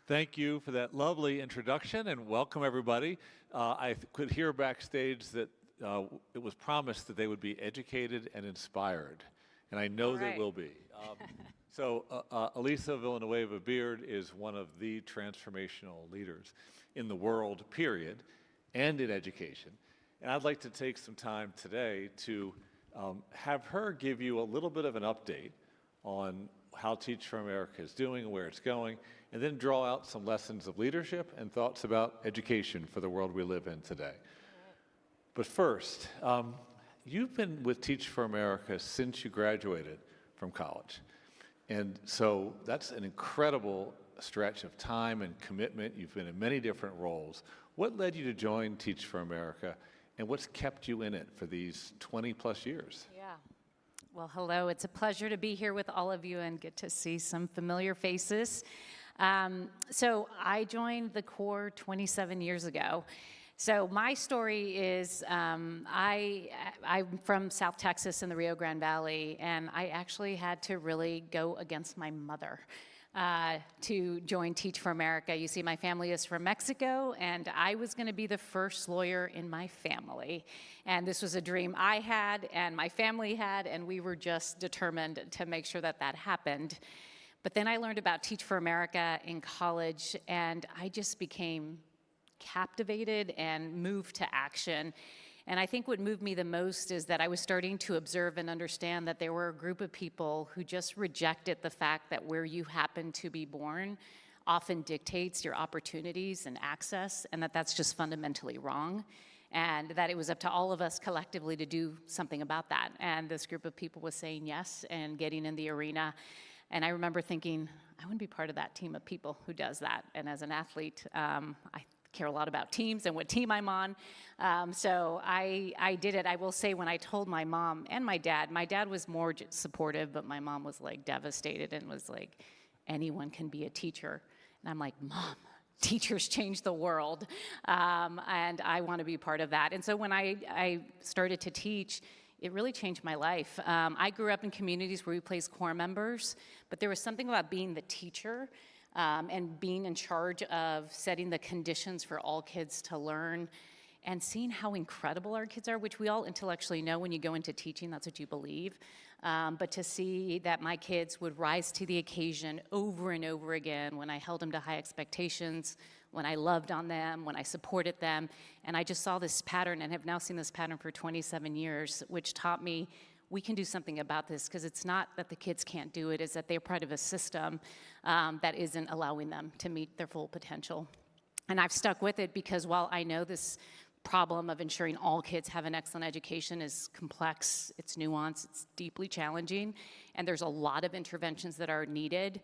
Thank you for that lovely introduction, and welcome everybody. I could hear backstage that it was promised that they would be educated and inspired, and I know they will be. Elisa Villanueva Beard is one of the transformational leaders in the world, period, and in education. And I'd like to take some time today to have her give you a little bit of an update on how Teach for America is doing and where it's going, and then draw out some lessons of leadership and thoughts about education for the world we live in today. But first, you've been with Teach for America since you graduated from college. And so that's an incredible stretch of time and commitment. You've been in many different roles. What led you to join Teach for America, and what's kept you in it for these 20 plus years? Yeah. Well, hello. It's a pleasure to be here with all of you and get to see some familiar faces. So I joined the Corps 27 years ago. So my story is I'm from South Texas in the Rio Grande Valley, and I actually had to really go against my mother to join Teach for America. You see, my family is from Mexico, and I was going to be the first lawyer in my family. And this was a dream I had and my family had, and we were just determined to make sure that that happened. But then I learned about Teach for America in college, and I just became captivated and moved to action. And I think what moved me the most is that I was starting to observe and understand that there were a group of people who just rejected the fact that where you happen to be born often dictates your opportunities and access, and that that's just fundamentally wrong, and that it was up to all of us collectively to do something about that. And this group of people was saying yes and getting in the arena. And I remember thinking, I want to be part of that team of people who does that. And as an athlete, I care a lot about teams and what team I'm on. So I did it. I will say, when I told my mom and my dad was more supportive, but my mom was like devastated and was like, anyone can be a teacher. And I'm like, Mom, teachers change the world. And I want to be part of that. And so when I started to teach, it really changed my life. I grew up in communities where we placed Corps members, but there was something about being the teacher and being in charge of setting the conditions for all kids to learn and seeing how incredible our kids are, which we all intellectually know when you go into teaching, that's what you believe. But to see that my kids would rise to the occasion over and over again when I held them to high expectations, when I loved on them, when I supported them. And I just saw this pattern and have now seen this pattern for 27 years, which taught me we can do something about this, because it's not that the kids can't do it, it's that they're part of a system that isn't allowing them to meet their full potential. And I've stuck with it because while I know this problem of ensuring all kids have an excellent education is complex, it's nuanced, it's deeply challenging, and there's a lot of interventions that are needed,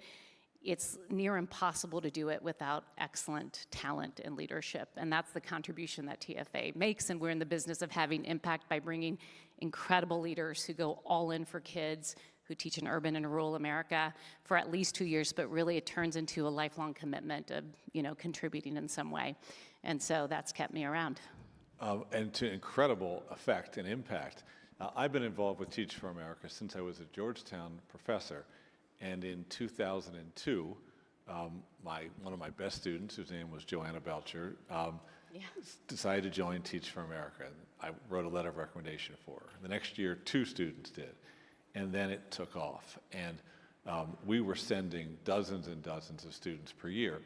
it's near impossible to do it without excellent talent and leadership. And that's the contribution that TFA makes. And we're in the business of having impact by bringing incredible leaders who go all in for kids, who teach in urban and rural America for at least 2 years, but really it turns into a lifelong commitment of, contributing in some way. And so that's kept me around. And to incredible effect and impact. I've been involved with Teach for America since I was a Georgetown professor. And in 2002, one of my best students, whose name was Joanna Belcher, decided to join Teach for America. I wrote a letter of recommendation for her. The next year, 2 students did. And then it took off. And we were sending dozens and dozens of students per year.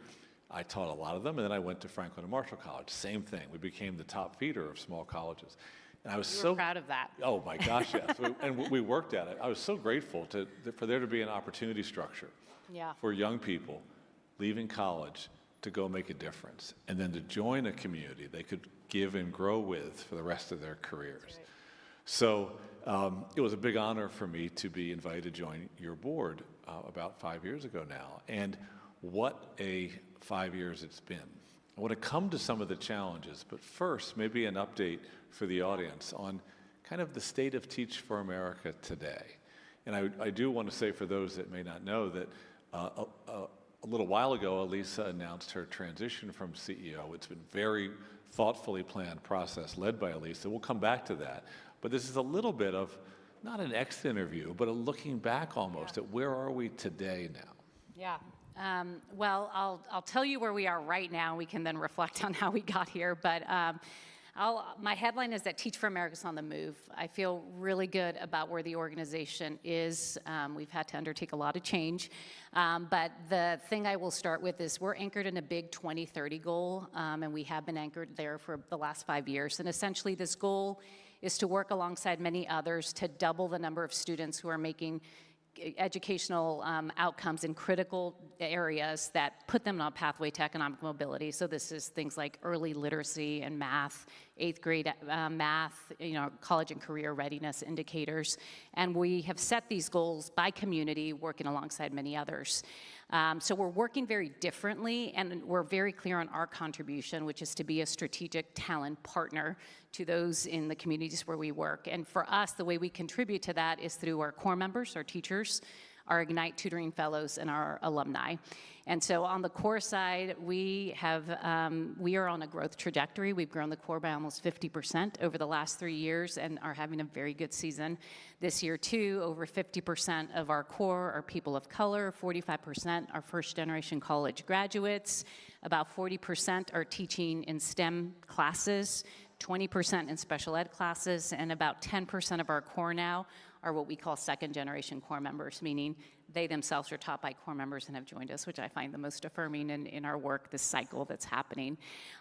I taught a lot of them, and then I went to Franklin and Marshall College. Same thing. We became the top feeder of small colleges. And I was so proud of that. Oh my gosh, yes. And we worked at it. I was so grateful for there to be an opportunity structure for young people leaving college to go make a difference, and then to join a community they could give and grow with for the rest of their careers. Right. So it was a big honor for me to be invited to join your board about 5 years ago now. And what a 5 years it's been. I want to come to some of the challenges, but first, maybe an update for the audience on kind of the state of Teach for America today. And I do want to say, for those that may not know, that a little while ago, Elisa announced her transition from CEO. It's been very thoughtfully planned process led by Elisa. We'll come back to that. But this is a little bit of, not an exit interview, but a looking back almost at where are we today now. Yeah. Well, I'll tell you where we are right now. We can then reflect on how we got here. But my headline is that Teach for America is on the move. I feel really good about where the organization is. We've had to undertake a lot of change. But the thing I will start with is we're anchored in a big 2030 goal, and we have been anchored there for the last 5 years. And essentially, this goal is to work alongside many others to double the number of students who are making educational outcomes in critical areas that put them on a pathway to economic mobility. So this is things like early literacy and math, 8th grade math, college and career readiness indicators. And we have set these goals by community, working alongside many others. So we're working very differently, and we're very clear on our contribution, which is to be a strategic talent partner to those in the communities where we work. And for us, the way we contribute to that is through our core members, our teachers, our Ignite Tutoring Fellows, and our alumni. And so on the core side, we are on a growth trajectory. We've grown the core by almost 50% over the last 3 years and are having a very good season this year too. Over 50% of our core are people of color, 45% are first-generation college graduates, about 40% are teaching in STEM classes, 20% in special ed classes, and about 10% of our core now are what we call second-generation core members, meaning they themselves are taught by core members and have joined us, which I find the most affirming in our work, this cycle that's happening.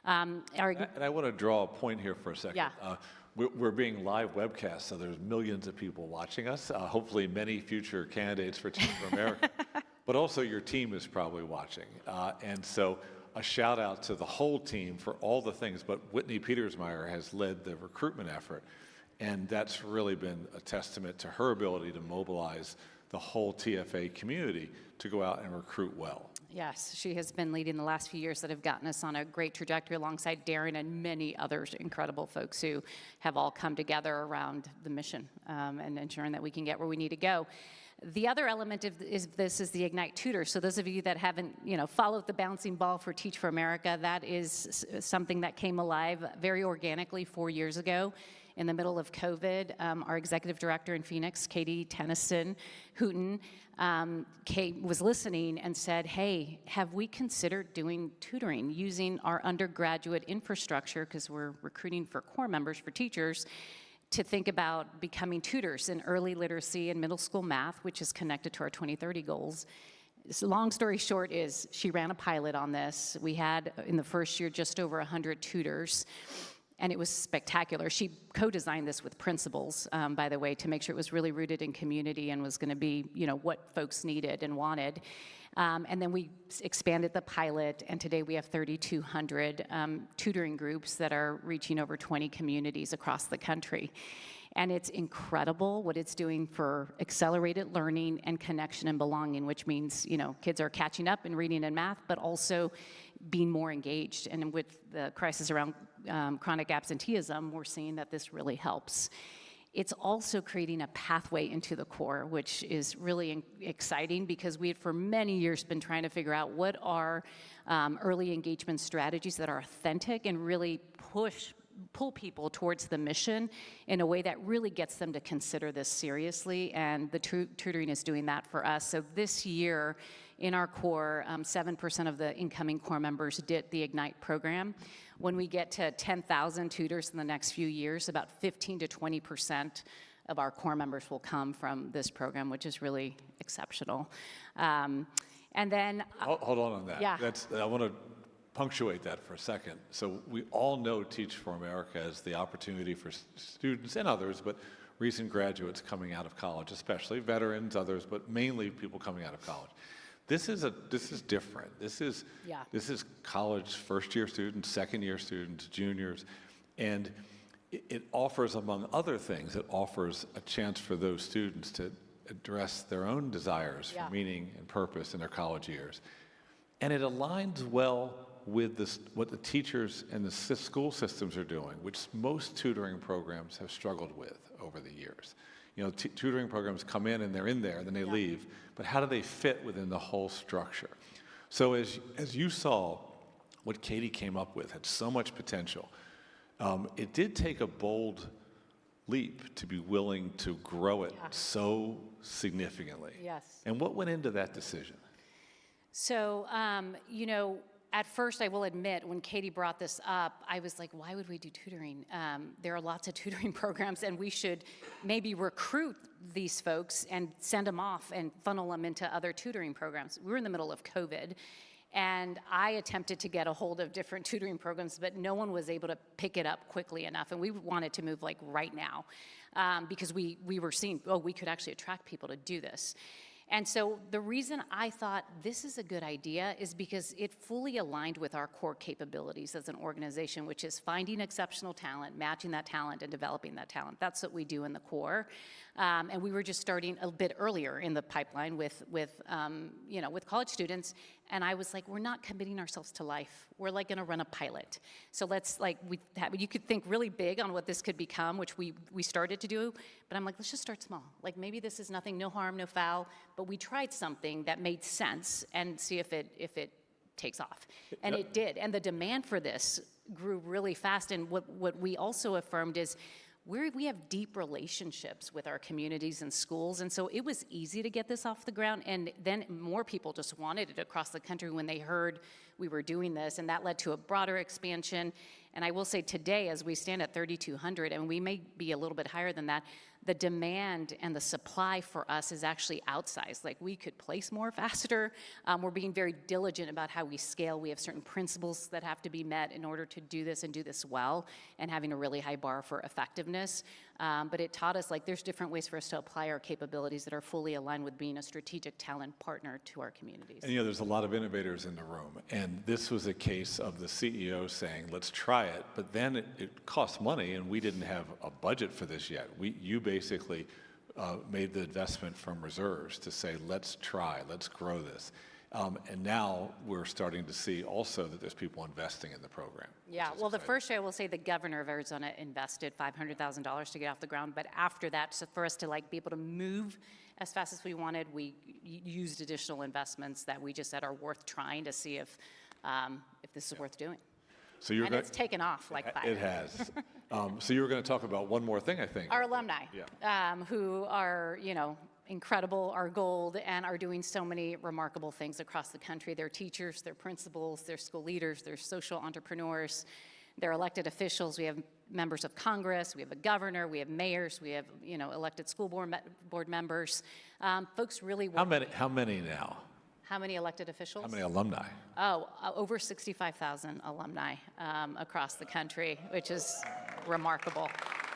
And I want to draw a point here for a second. Yeah. We're being live webcast, so there's millions of people watching us, hopefully many future candidates for Teach for America, but also your team is probably watching. And so a shout out to the whole team for all the things, but Whitney Petersmeyer has led the recruitment effort. And that's really been a testament to her ability to mobilize the whole TFA community to go out and recruit well. Yes, she has been leading the last few years that have gotten us on a great trajectory alongside Darren and many others, incredible folks who have all come together around the mission and ensuring that we can get where we need to go. The other element of this is the Ignite Tutor. So those of you that haven't, followed the bouncing ball for Teach for America, that is something that came alive very organically 4 years ago. In the middle of COVID, our executive director in Phoenix, Katie Tennyson-Houghton, was listening and said, hey, have we considered doing tutoring using our undergraduate infrastructure, because we're recruiting for core members, for teachers, to think about becoming tutors in early literacy and middle school math, which is connected to our 2030 goals. So long story short is she ran a pilot on this. We had, in the first year, just over 100 tutors. And it was spectacular. She co-designed this with principals, by the way, to make sure it was really rooted in community and was going to be, what folks needed and wanted. And then we expanded the pilot, and today we have 3,200 tutoring groups that are reaching over 20 communities across the country. And it's incredible what it's doing for accelerated learning and connection and belonging, which means, kids are catching up in reading and math, but also being more engaged. And with the crisis around chronic absenteeism, we're seeing that this really helps. It's also creating a pathway into the core, which is really exciting because we had for many years been trying to figure out what are early engagement strategies that are authentic and really pull people towards the mission in a way that really gets them to consider this seriously, and the tutoring is doing that for us. So this year in our core, 7% of the incoming core members did the Ignite program. When we get to 10,000 tutors in the next few years, about 15 to 20% of our core members will come from this program, which is really exceptional. And then... Hold on that. Yeah. I want to punctuate that for a second. So we all know Teach for America as the opportunity for students and others, but recent graduates coming out of college, especially veterans, others, but mainly people coming out of college. This is different. This is college first-year students, second-year students, juniors, and it offers, among other things, it offers a chance for those students to address their own desires for meaning and purpose in their college years. And it aligns well with what the teachers and the school systems are doing, which most tutoring programs have struggled with over the years. Tutoring programs come in and they're in there, then they leave, but how do they fit within the whole structure? So as you saw, what Katie came up with had so much potential. It did take a bold leap to be willing to grow it so significantly. Yes. And what went into that decision? So, at first, I will admit, when Katie brought this up, I was like, why would we do tutoring? There are lots of tutoring programs, and we should maybe recruit these folks and send them off and funnel them into other tutoring programs. We were in the middle of COVID, and I attempted to get a hold of different tutoring programs, but no one was able to pick it up quickly enough, and we wanted to move like right now because we were seeing, we could actually attract people to do this. And so the reason I thought this is a good idea is because it fully aligned with our core capabilities as an organization, which is finding exceptional talent, matching that talent, and developing that talent. That's what we do in the core. And we were just starting a bit earlier in the pipeline with college students. And I was like, we're not committing ourselves to life. We're like going to run a pilot. So let's you could think really big on what this could become, which we started to do. But I'm like, let's just start small. Like maybe this is nothing, no harm, no foul. But we tried something that made sense and see if it takes off. And it did. And the demand for this grew really fast. And what we also affirmed is we have deep relationships with our communities and schools, and so it was easy to get this off the ground, and then more people just wanted it across the country when they heard we were doing this, and that led to a broader expansion. And I will say today, as we stand at 3,200, and we may be a little bit higher than that, the demand and the supply for us is actually outsized. Like we could place more faster. We're being very diligent about how we scale. We have certain principles that have to be met in order to do this and do this well, and having a really high bar for effectiveness. But it taught us like there's different ways for us to apply our capabilities that are fully aligned with being a strategic talent partner to our communities. And there's a lot of innovators in the room, and this was a case of the CEO saying, let's try it, but then it costs money, and we didn't have a budget for this yet. You basically made the investment from reserves to say, let's try, let's grow this. And now we're starting to see also that there's people investing in the program. Yeah, well, the first year I will say the governor of Arizona invested $500,000 to get off the ground, but after that, so for us to be able to move as fast as we wanted, we used additional investments that we just said are worth trying to see if this is worth doing. So it's taken off like fire. It has. So you were going to talk about one more thing, I think. Our alumni, who are, incredible, are gold, and are doing so many remarkable things across the country. They're teachers, they're principals, they're school leaders, they're social entrepreneurs, they're elected officials. We have members of Congress, we have a governor, we have mayors, we have, elected school board members. Folks really work. How many now? How many elected officials? How many alumni? Over 65,000 alumni across the country, which is remarkable.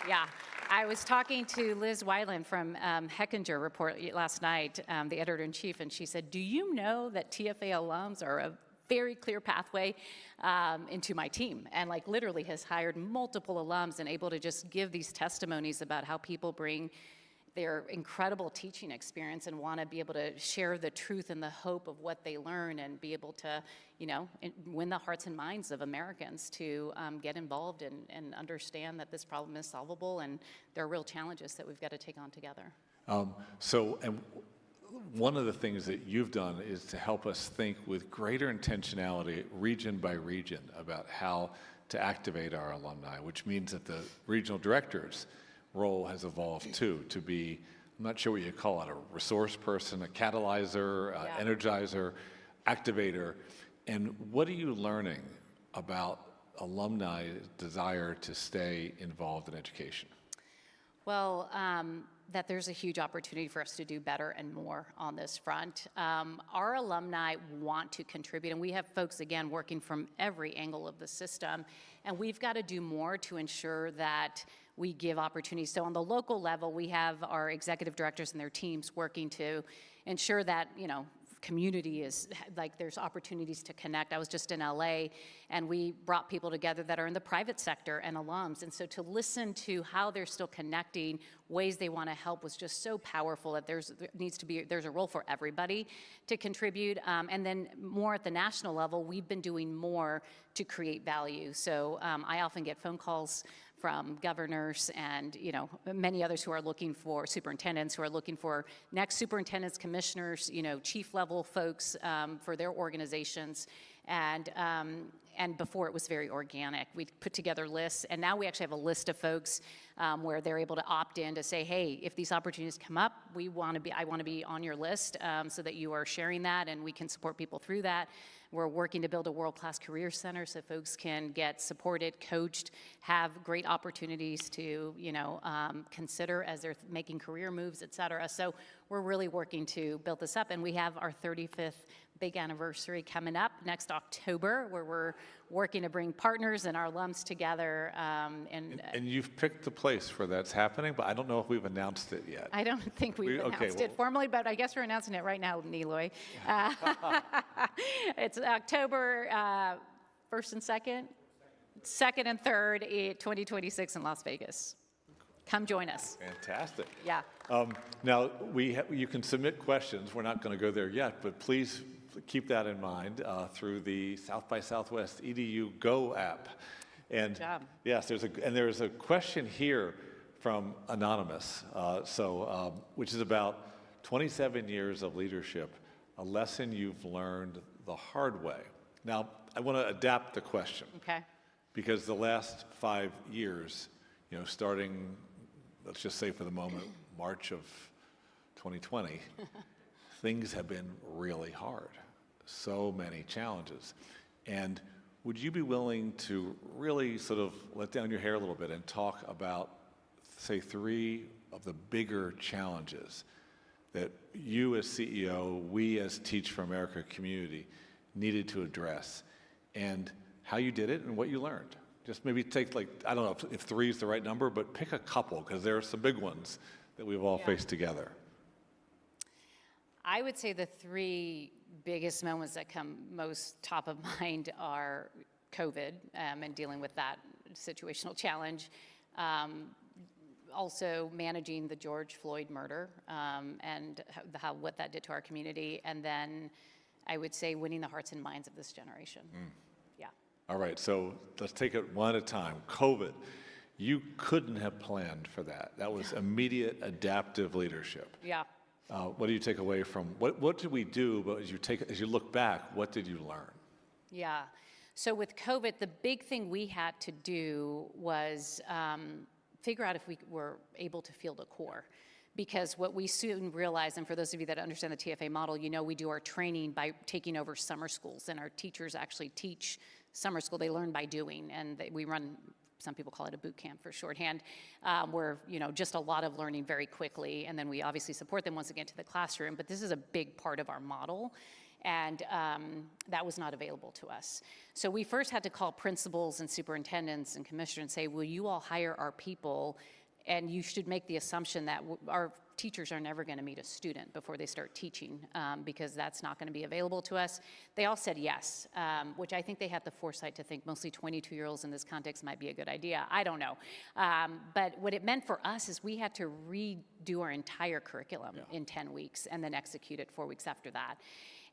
Yeah. I was talking to Liz Weiland from Hechinger Report last night, the editor-in-chief, and she said, do you know that TFA alums are a very clear pathway into my team? And literally has hired multiple alums and able to just give these testimonies about how people bring their incredible teaching experience and want to be able to share the truth and the hope of what they learn and be able to, win the hearts and minds of Americans to get involved and understand that this problem is solvable and there are real challenges that we've got to take on together. And one of the things that you've done is to help us think with greater intentionality, region by region, about how to activate our alumni, which means that the regional directors' role has evolved too, to be, I'm not sure what you call it, a resource person, a catalyzer, energizer, activator. And what are you learning about alumni desire to stay involved in education? Well, that there's a huge opportunity for us to do better and more on this front. Our alumni want to contribute, and we have folks, again, working from every angle of the system, and we've got to do more to ensure that we give opportunities. So on the local level, we have our executive directors and their teams working to ensure that, community is, there's opportunities to connect. I was just in LA, and we brought people together that are in the private sector and alums. And so to listen to how they're still connecting, ways they want to help was just so powerful that there's a role for everybody to contribute. And then more at the national level, we've been doing more to create value. So I often get phone calls from governors and, you know, many others who are looking for superintendents, who are looking for next superintendents, commissioners, you know, chief level folks for their organizations. And before it was very organic. We put together lists, and now we actually have a list of folks where they're able to opt in to say, hey, if these opportunities come up, I want to be on your list so that you are sharing that and we can support people through that. We're working to build a world-class career center so folks can get supported, coached, have great opportunities to, you know, consider as they're making career moves, et cetera. So we're really working to build this up, and we have our 35th big anniversary coming up next October, where we're working to bring partners and our alums together. And you've picked the place where that's happening, but I don't know if we've announced it yet. I don't think we've announced it formally, but I guess we're announcing it right now, Niloy. It's October 1st and 2nd, 2nd and 3rd, 2026 in Las Vegas. Come join us. Fantastic. Yeah. Now, you can submit questions. We're not going to go there yet, but please keep that in mind through the South by Southwest EDU Go app. And good job. Yes, there's a question here from Anonymous, which is about 27 years of leadership, a lesson you've learned the hard way. Now, I want to adapt the question. Okay. Because the last 5 years, you know, starting, let's just say for the moment, March of 2020, things have been really hard. So many challenges. And would you be willing to really sort of let down your hair a little bit and talk about, say, 3 of the bigger challenges that you as CEO, we as Teach for America community needed to address, and how you did it and what you learned? Just maybe take, like, I don't know if 3 is the right number, but pick a couple, because there are some big ones that we've all faced together. I would say the 3 biggest moments that come most top of mind are COVID and dealing with that situational challenge. Also managing the George Floyd murder and what that did to our community. And then I would say winning the hearts and minds of this generation. Yeah. All right, so let's take it one at a time. COVID, you couldn't have planned for that. That was immediate adaptive leadership. Yeah. What do you take away from, what did we do, but as you look back, what did you learn? Yeah, so with COVID, the big thing we had to do was figure out if we were able to field a core. Because what we soon realized, and for those of you that understand the TFA model, you know we do our training by taking over summer schools, and our teachers actually teach summer school. They learn by doing, and we run, some people call it a boot camp for shorthand, where, you know, just a lot of learning very quickly, and then we obviously support them once again to the classroom, but this is a big part of our model, and that was not available to us. So we first had to call principals and superintendents and commissioners and say, will you all hire our people, and you should make the assumption that our teachers are never going to meet a student before they start teaching, because that's not going to be available to us. They all said yes, which I think they had the foresight to think mostly 22-year-olds in this context might be a good idea. I don't know. But what it meant for us is we had to redo our entire curriculum in 10 weeks and then execute it 4 weeks after that.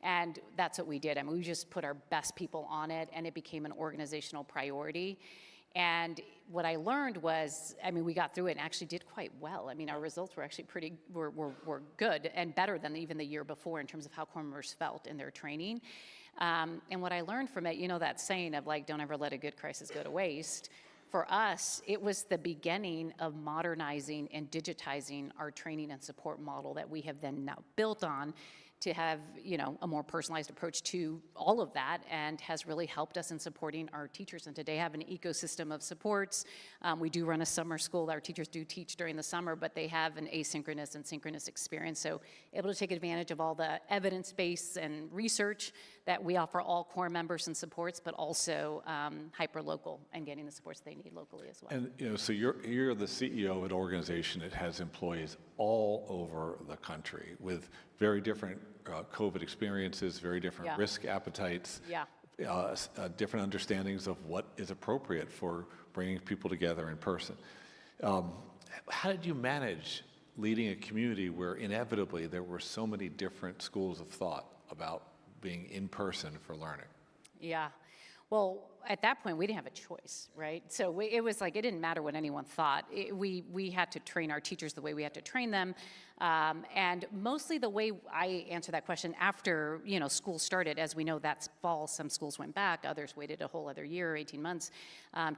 And that's what we did. I mean, we just put our best people on it, and it became an organizational priority. And what I learned was, I mean, we got through it and actually did quite well. I mean, our results were actually were good and better than even the year before in terms of how core members felt in their training. And what I learned from it, you know, that saying of like, don't ever let a good crisis go to waste. For us, it was the beginning of modernizing and digitizing our training and support model that we have then now built on to have, you know, a more personalized approach to all of that, and has really helped us in supporting our teachers. And today have an ecosystem of supports. We do run a summer school. Our teachers do teach during the summer, but they have an asynchronous and synchronous experience. So able to take advantage of all the evidence base and research that we offer all core members and supports, but also hyper-local and getting the supports they need locally as well. And, you know, so you're the CEO of an organization that has employees all over the country with very different COVID experiences, very different risk appetites, different understandings of what is appropriate for bringing people together in person. How did you manage leading a community where inevitably there were so many different schools of thought about being in person for learning? Yeah. Well, at that point, we didn't have a choice, right? So it was like, it didn't matter what anyone thought. We had to train our teachers the way we had to train them. And mostly the way I answer that question after, school started, as we know that fall, some schools went back, others waited a whole other year, 18 months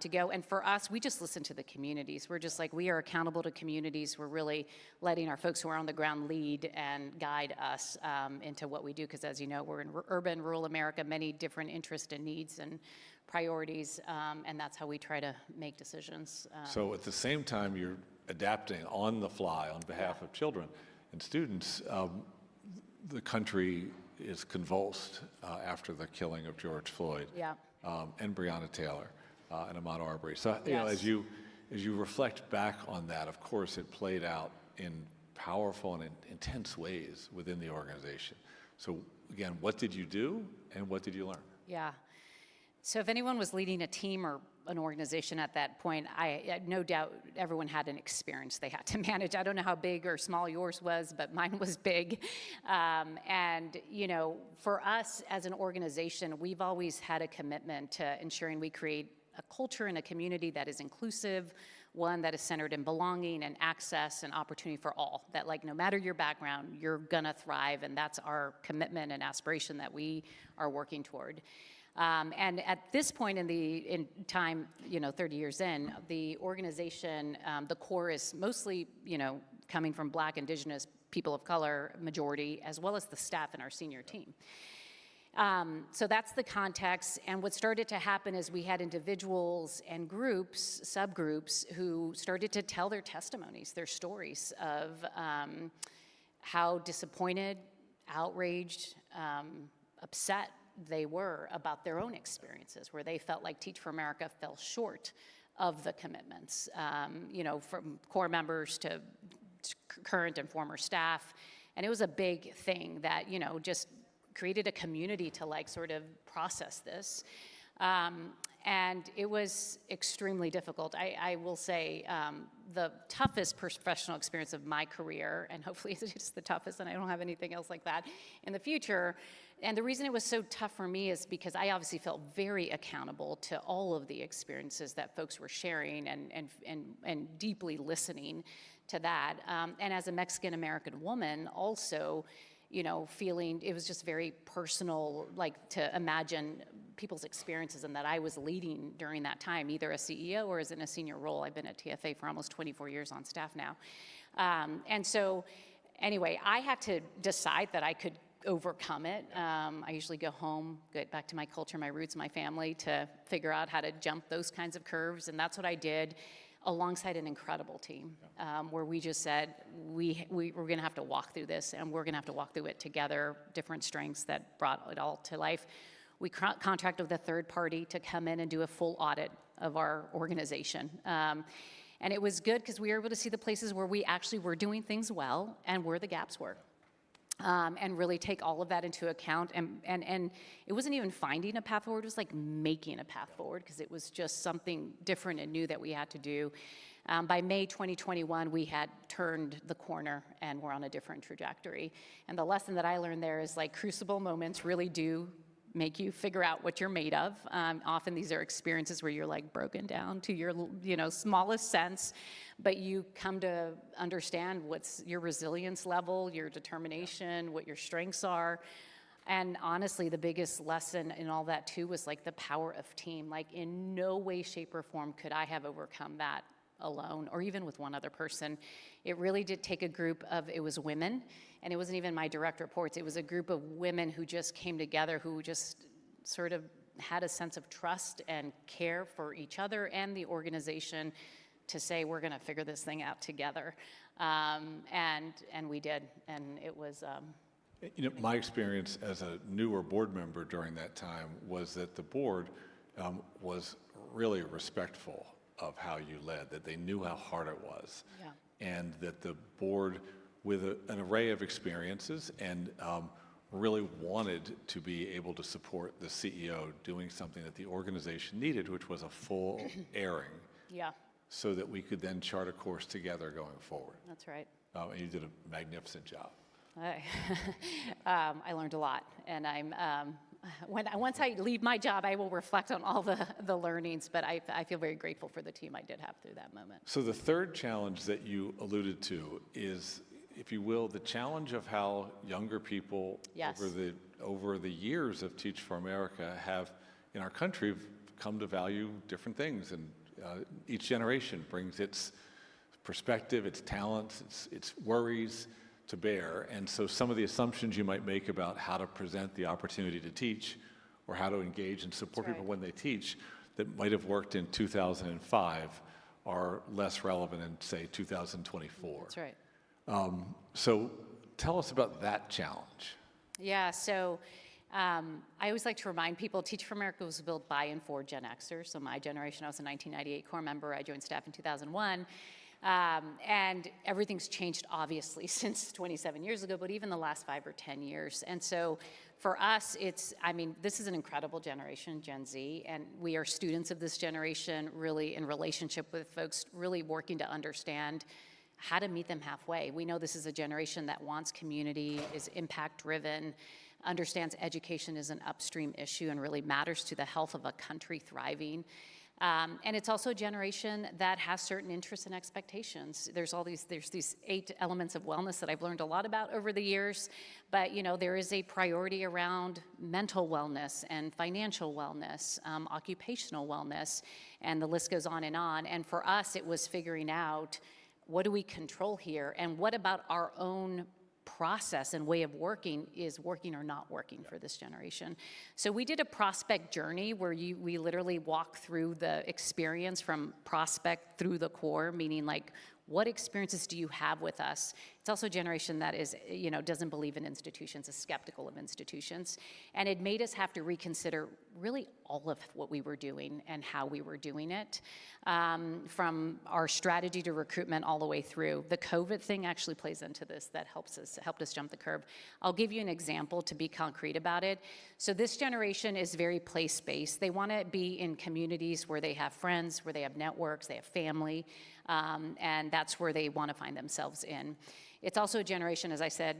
to go. And for us, we just listen to the communities. We're just like, we are accountable to communities. We're really letting our folks who are on the ground lead and guide us into what we do. Because as you know, we're in urban, rural America, many different interests and needs and priorities, and that's how we try to make decisions. So at the same time, you're adapting on the fly on behalf of children and students. The country is convulsed after the killing of George Floyd and Breonna Taylor and Ahmaud Arbery. So as you reflect back on that, of course, it played out in powerful and intense ways within the organization. So again, what did you do and what did you learn? Yeah. So if anyone was leading a team or an organization at that point, I no doubt everyone had an experience they had to manage. I don't know how big or small yours was, but mine was big. And, for us as an organization, we've always had a commitment to ensuring we create a culture and a community that is inclusive, one that is centered in belonging and access and opportunity for all, that no matter your background, you're gonna thrive, and that's our commitment and aspiration that we are working toward. And at this point in time, 30 years in, the organization, the core is mostly, coming from Black, Indigenous, people of color, majority, as well as the staff in our senior team. So that's the context. And what started to happen is we had individuals and groups, subgroups, who started to tell their testimonies, their stories of how disappointed, outraged, upset they were about their own experiences, where they felt like Teach for America fell short of the commitments, from core members to current and former staff. And it was a big thing that, just created a community to sort of process this. And it was extremely difficult. I will say the toughest professional experience of my career, and hopefully it's the toughest and I don't have anything else like that in the future. And the reason it was so tough for me is because I obviously felt very accountable to all of the experiences that folks were sharing and deeply listening to that. And as a Mexican-American woman also, feeling it was just very personal, to imagine people's experiences and that I was leading during that time, either as CEO or as in a senior role. I've been at TFA for almost 24 years on staff now. And so anyway, I had to decide that I could overcome it. I usually go home, get back to my culture, my roots, my family, to figure out how to jump those kinds of curves. And that's what I did alongside an incredible team, where we just said, we're gonna have to walk through this, and we're gonna have to walk through it together, different strengths that brought it all to life. We contracted with a third party to come in and do a full audit of our organization. And it was good because we were able to see the places where we actually were doing things well and where the gaps were. And really take all of that into account. And it wasn't even finding a path forward, it was making a path forward, because it was just something different and new that we had to do. By May 2021, we had turned the corner and we're on a different trajectory. And the lesson that I learned there is crucible moments really do make you figure out what you're made of. Often these are experiences where you're broken down to your smallest sense, but you come to understand what's your resilience level, your determination, what your strengths are. And honestly, the biggest lesson in all that too was the power of team. In no way, shape, or form could I have overcome that alone, or even with one other person. It really did take a group of, it was women, and it wasn't even my direct reports, it was a group of women who just came together, who just sort of had a sense of trust and care for each other and the organization to say, we're gonna figure this thing out together. And we did, and it was... my experience as a newer board member during that time was that the board was really respectful of how you led, that they knew how hard it was. And that the board, with an array of experiences, and really wanted to be able to support the CEO doing something that the organization needed, which was a full airing. So that we could then chart a course together going forward. That's right. And you did a magnificent job. I learned a lot, and I'm once I leave my job, I will reflect on all the learnings, but I feel very grateful for the team I did have through that moment. So the third challenge that you alluded to is, if you will, the challenge of how younger people Yes. over the years of Teach for America have, in our country, come to value different things, and each generation brings its perspective, its talents, its worries to bear. And so some of the assumptions you might make about how to present the opportunity to teach, or how to engage and support people when they teach, that might have worked in 2005 are less relevant in, say, 2024. That's right. So tell us about that challenge. Yeah, so I always like to remind people, Teach for America was built by and for Gen Xers. So my generation, I was a 1998 core member. I joined staff in 2001. And everything's changed, obviously, since 27 years ago, but even the last 5 or 10 years. And so for us, this is an incredible generation, Gen Z, and we are students of this generation, really in relationship with folks, really working to understand how to meet them halfway. We know this is a generation that wants community, is impact-driven, understands education is an upstream issue and really matters to the health of a country thriving. And it's also a generation that has certain interests and expectations. There's these 8 elements of wellness that I've learned a lot about over the years, but there is a priority around mental wellness and financial wellness, occupational wellness, and the list goes on. And for us, it was figuring out, what do we control here, and what about our own process and way of working is working or not working for this generation. So we did a prospect journey where we literally walk through the experience from prospect through the core, meaning like, what experiences do you have with us? It's also a generation that is, doesn't believe in institutions, is skeptical of institutions. And it made us have to reconsider really all of what we were doing and how we were doing it, from our strategy to recruitment all the way through. The COVID thing actually plays into this, that helped us jump the curve. I'll give you an example to be concrete about it. So this generation is very place-based. They want to be in communities where they have friends, where they have networks, they have family, and that's where they want to find themselves in. It's also a generation, as I said,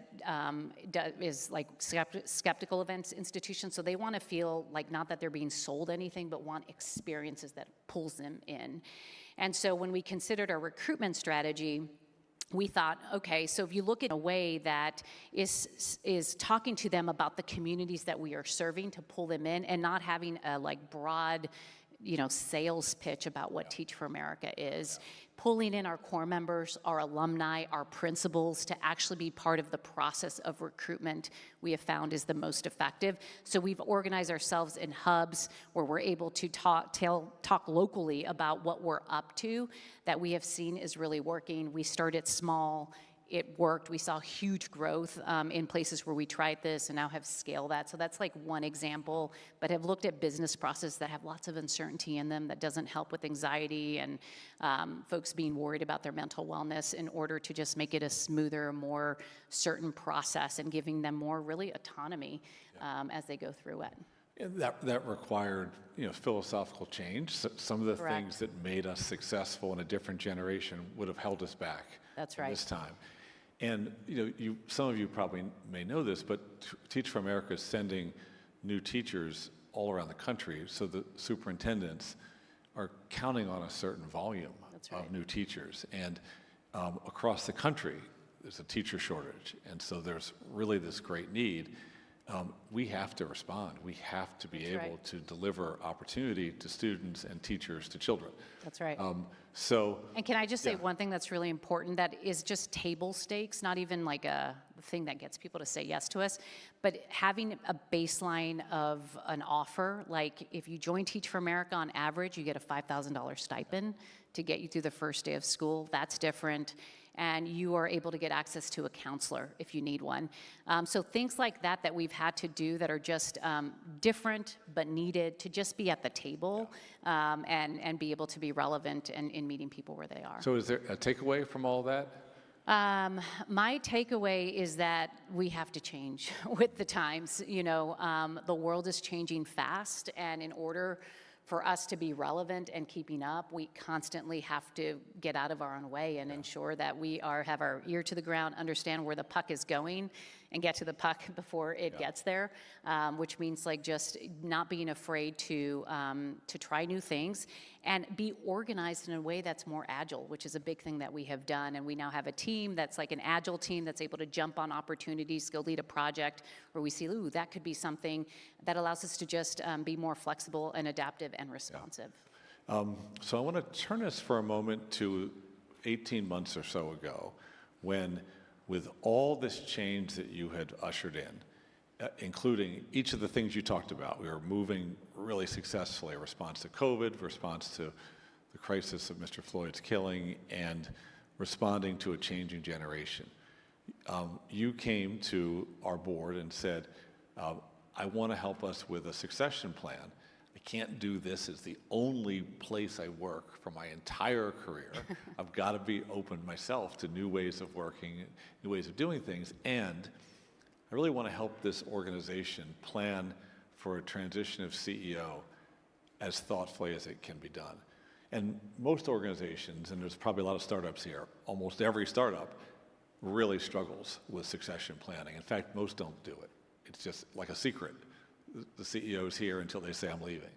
is like skeptical of institutions, so they want to feel like not that they're being sold anything, but want experiences that pulls them in. And so when we considered our recruitment strategy, we thought, okay, so if you look at a way that is talking to them about the communities that we are serving to pull them in, and not having a broad, sales pitch about what Teach for America is, pulling in our core members, our alumni, our principals to actually be part of the process of recruitment, we have found is the most effective. So we've organized ourselves in hubs where we're able to talk locally about what we're up to, that we have seen is really working. We started small. It worked. We saw huge growth in places where we tried this and now have scaled that. So that's like one example, but have looked at business processes that have lots of uncertainty in them that doesn't help with anxiety and folks being worried about their mental wellness, in order to just make it a smoother, more certain process and giving them more really autonomy as they go through it. And that required, philosophical change. So some of the Correct. things that made us successful in a different generation would have held us back. That's right. This time. And some of you probably may know this, but Teach for America is sending new teachers all around the country, so the superintendents are counting on a certain volume of new teachers. And across the country, there's a teacher shortage, and so there's really this great need. We have to respond. We have to be able to deliver opportunity to students and teachers to children. That's right. And can I just say one thing that's really important that is just table stakes, not even like a thing that gets people to say yes to us, but having a baseline of an offer. Like if you join Teach for America, on average, you get a $5,000 stipend to get you through the first day of school. That's different. And you are able to get access to a counselor if you need one. So things like that we've had to do that are just different but needed to just be at the table and be able to be relevant in meeting people where they are. So is there a takeaway from all that? My takeaway is that we have to change with the times. The world is changing fast, and in order for us to be relevant and keeping up, we constantly have to get out of our own way and ensure that we have our ear to the ground, understand where the puck is going, and get to the puck before it gets there, which means like just not being afraid to try new things and be organized in a way that's more agile, which is a big thing that we have done. And we now have a team that's like an agile team that's able to jump on opportunities, go lead a project where we see, ooh, that could be something that allows us to just be more flexible and adaptive and responsive. So I want to turn us for a moment to 18 months or so ago, when with all this change that you had ushered in, including each of the things you talked about, we were moving really successfully, a response to COVID, response to the crisis of Mr. Floyd's killing, and responding to a changing generation. You came to our board and said, I want to help us with a succession plan. I can't do this as the only place I work for my entire career. I've got to be open myself to new ways of working, new ways of doing things, and I really want to help this organization plan for a transition of CEO as thoughtfully as it can be done. And most organizations, and there's probably a lot of startups here, almost every startup really struggles with succession planning. In fact, most don't do it. It's just like a secret. The CEO's here until they say I'm leaving.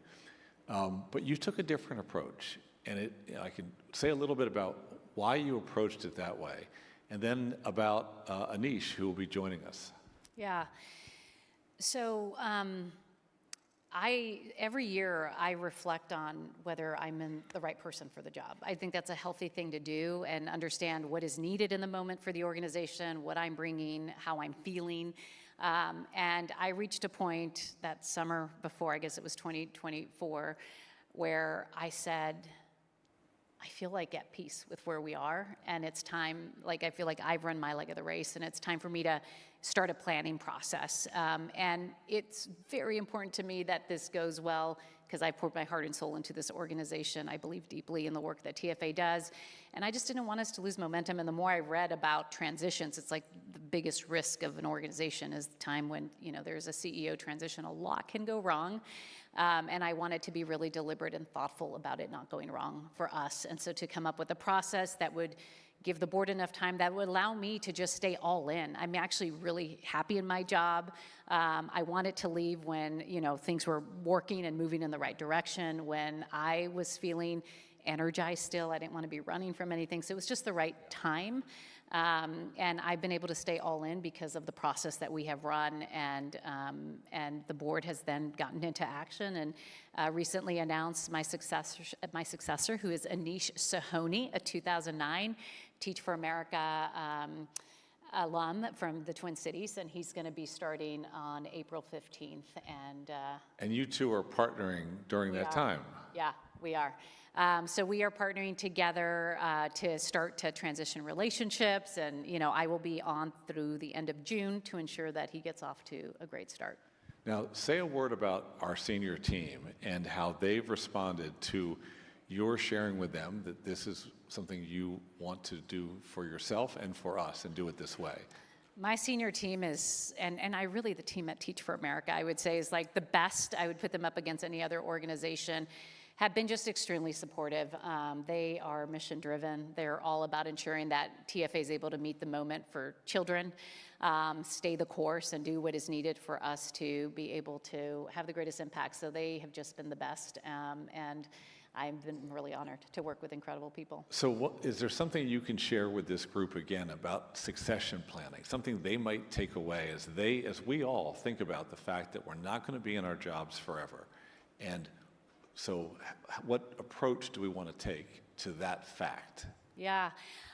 But you took a different approach, and I can say a little bit about why you approached it that way, and then about Anish, who will be joining us. Yeah. So every year I reflect on whether I'm the right person for the job. I think that's a healthy thing to do, and understand what is needed in the moment for the organization, what I'm bringing, how I'm feeling. And I reached a point that summer before, I guess it was 2024, where I said, I feel like at peace with where we are, and it's time, like I feel like I've run my leg of the race, and it's time for me to start a planning process. And it's very important to me that this goes well, because I poured my heart and soul into this organization. I believe deeply in the work that TFA does, and I just didn't want us to lose momentum. And the more I read about transitions, it's like the biggest risk of an organization is the time when, you know, there's a CEO transition. A lot can go wrong, and I wanted to be really deliberate and thoughtful about it not going wrong for us. And so to come up with a process that would give the board enough time that would allow me to just stay all in. I'm actually really happy in my job. I wanted to leave when, you know, things were working and moving in the right direction, when I was feeling energized still. I didn't want to be running from anything. So it was just the right time. And I've been able to stay all in because of the process that we have run, and the board has then gotten into action and recently announced my successor, who is Anish Sahoni, a 2009 Teach for America alum from the Twin Cities, and he's going to be starting on April 15th. And you two are partnering during that time. Yeah, we are. So we are partnering together to start to transition relationships, and you know, I will be on through the end of June to ensure that he gets off to a great start. Now, say a word about our senior team and how they've responded to your sharing with them that this is something you want to do for yourself and for us, and do it this way. My senior team is, and I really, the team at Teach for America, I would say is like the best. I would put them up against any other organization. Have been just extremely supportive. They are mission driven. They're all about ensuring that TFA is able to meet the moment for children, stay the course, and do what is needed for us to be able to have the greatest impact. So they have just been the best, and I've been really honored to work with incredible people. So is there something you can share with this group again about succession planning, something they might take away as we all think about the fact that we're not going to be in our jobs forever? And so what approach do we want to take to that fact? Yeah,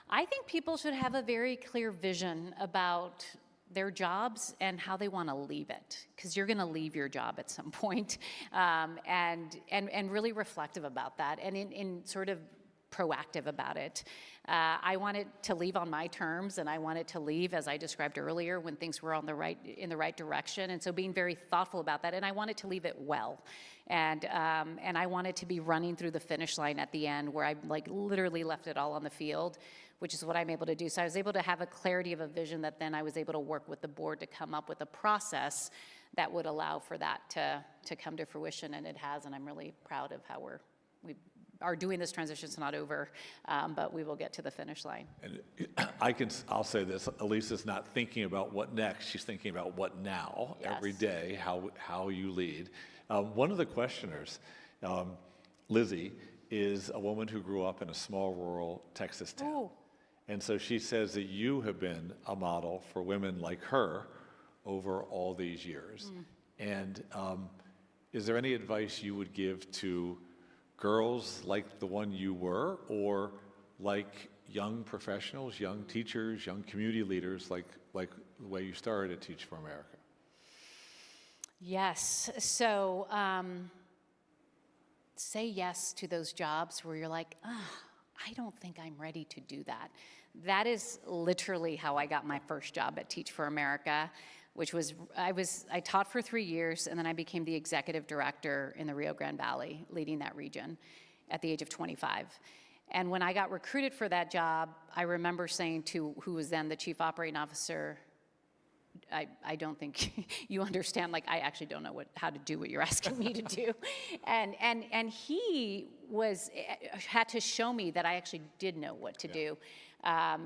I think people should have a very clear vision about their jobs and how they want to leave it, because you're going to leave your job at some point, and really reflective about that, and in sort of proactive about it. I wanted to leave on my terms, and I wanted to leave, as I described earlier, when things were in the right direction, and so being very thoughtful about that, and I wanted to leave it well, and I wanted to be running through the finish line at the end, where I like literally left it all on the field, which is what I'm able to do. So I was able to have a clarity of a vision that then I was able to work with the board to come up with a process that would allow for that to come to fruition, and it has, and I'm really proud of how we've are doing this transition. It's not over, but we will get to the finish line. And I'll say this, Elisa's not thinking about what next, she's thinking about what now, Yes. every day, how you lead. One of the questioners, Lizzie, is a woman who grew up in a small rural Texas town. Ooh. And so she says that you have been a model for women like her over all these years. And is there any advice you would give to girls like the one you were, or like young professionals, young teachers, young community leaders, like the way you started at Teach for America? Yes. So say yes to those jobs where you're like, I don't think I'm ready to do that. That is literally how I got my first job at Teach for America, which was, I taught for 3 years, and then I became the executive director in the Rio Grande Valley, leading that region at the age of 25. And when I got recruited for that job, I remember saying to who was then the chief operating officer, I don't think you understand, like, I actually don't know how to do what you're asking me to do. And he had to show me that I actually did know what to do. I